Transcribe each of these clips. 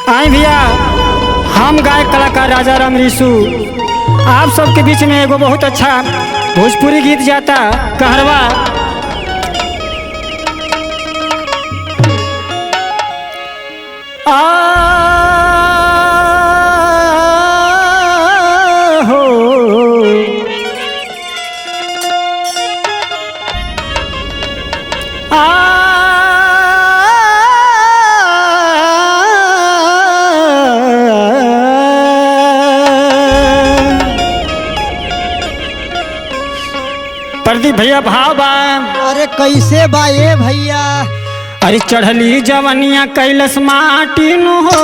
आए भैया, हम गायक कलाकार राजा राम रिसू आप सबके बीच में एगो बहुत अच्छा भोजपुरी गीत जाता कहरवा। प्रदीप भैया भाव बा। अरे कैसे बा ये भैया? अरे चढ़ली जवनिया कैलस माटी नु हो,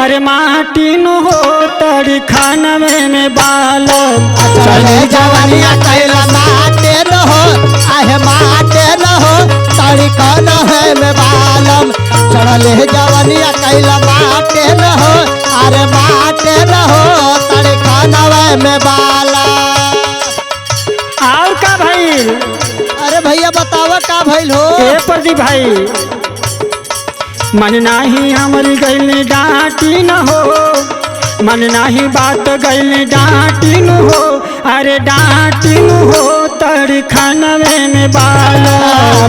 अरे माटी नु हो तड़ी खानवे में बाल। चढ़ली जवनिया कैलस माटी नु हो, आहे माटी नु हो तड़ी खानवे में बालम। चढ़ली जवनिया कैलस माटी नु हो, अरे माटी नु हो तड़ी खानवे में बालम। और का भइल? अरे भैया बतावा का भइल हो? ए प्रदीप भाई, मन नाही हमारी गैली डांटी न हो, मन नाही बात गैली डांटी न हो, अरे डांटी न हो तड़ी खानवे में बाल।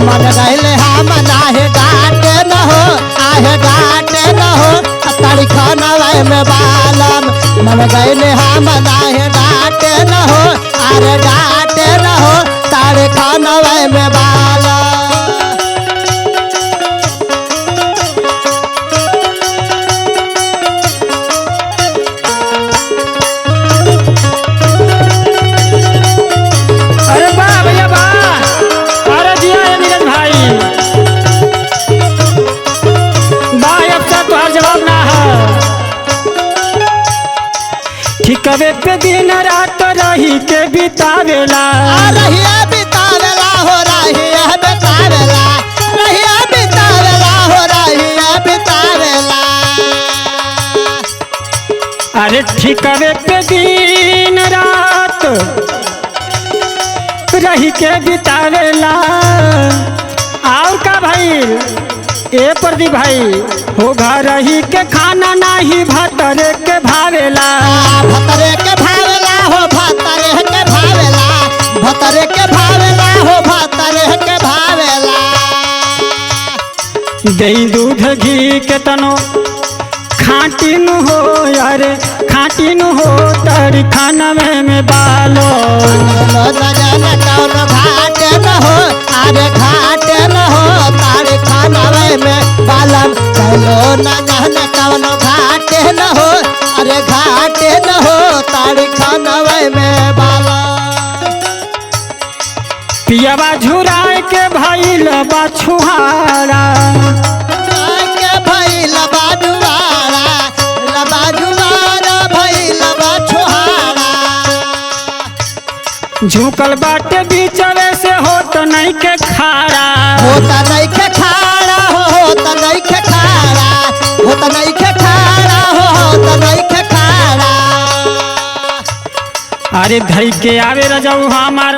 मन गैले हम नाही डांटे न हो, आहे डांटे न हो तड़ी खानवे में बालम। मन गैले हम नाही डांटे न हो, अरे डांटे न हो तड़ी खानवे में बालम। अरे वाह भैया वाह, अरे दिया है नीरज भाई, भाई अब तक तो हर जवाब ना है। ठिकवे पे दिन रात रही के बितावेला, रहिया बितावेला हो, रहिया बितावेला, रहिया बितावेला हो, रहिया बितावेला। अरे ठिकवे पे दिन रात रही के बितावेला। और का भाई? ए प्रदीप भाई, हो घर ही के खाना नाही भतरे के भावेला। भतरे के भावेला हो, भतरे के भावेला, भतरे के भावेला हो, भतरे के भावेला। दही दूध घी के तनो खाटी नु हो, अरे खाटी नु हो तड़ी खानवे में बालो। न जाने कौन घाटे न हो, अरे घाटे न हो तारे खानवे में बालम। चलो न जाने कौन घाटे न हो, अरे घाटे न हो तारे खानवे में बालम। पियवा झुराए के भइल बछुहारा, के भइल बाजुआरा, लबाजुआरा भइल बछुहारा। झुकल बाटे बीचवे से होत नहीं के खारा। होता नहीं के खारा हो, होता नहीं के खारा, होता नहीं के खारा हो, होता नहीं के खारा। अरे धई के आवे रजऊ हमार,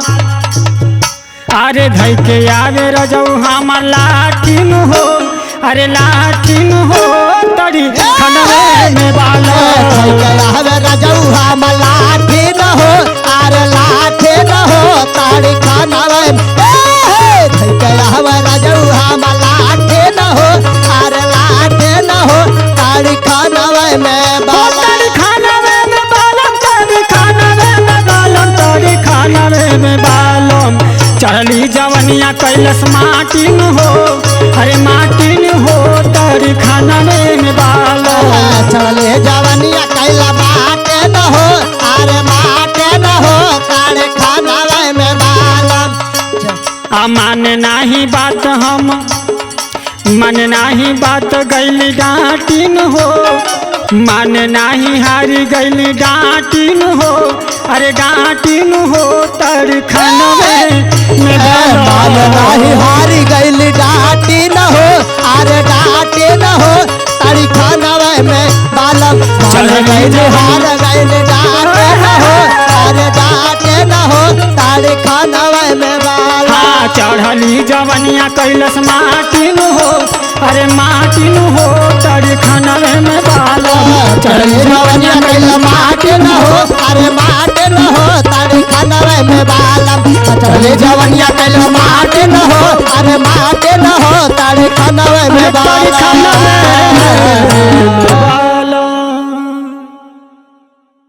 अरे धई के आवे रजऊ हमार लाठी नु हो, अरे लाठी नु हो तड़ी खानवे में बालो। रजऊ हम लाठी न हो, अरे लाठी न हो ताड़ी खानवे में। रजऊ हम लाठी न हो, अरे लाठी न हो ताड़ी खानवे में बालम। तड़ी खानवे में बालम, तड़ी खानवे में बालम, तड़ी खानवे में बालम। चढ़ली जवनिया कैलस माटी न हो, अरे माटी न हो तड़ी खानवे में बालम। चले जवनिया कैला माटे न हो, अरे माटे न हो तारे खानवे में बालम। माने नाही बात हम, मन नाही बात गैली डांटी न हो, माने नाही हारी गैली डांटी न हो, अरे डांटी न हो तड़ी खानवे में मान नाही बालम। हारी गैली डांटी न हो, अरे डांटी न हो तारी खानवे में बालम। मान गैली हार गैली डांटी न हो, अरे डांटी न हो तारी खानवे में बालम। चढ़ली जवनिया कैलस माटी नु हो, अरे माटी नु हो तड़ी खानवे में में बालम चढ़ले जवनिया कैल माटे न हो अरे माटे न हो तारे खनवे में बालम चढ़ले जवनिया कैल माटे न हो अरे माटे न हो तारे खनवे में बालम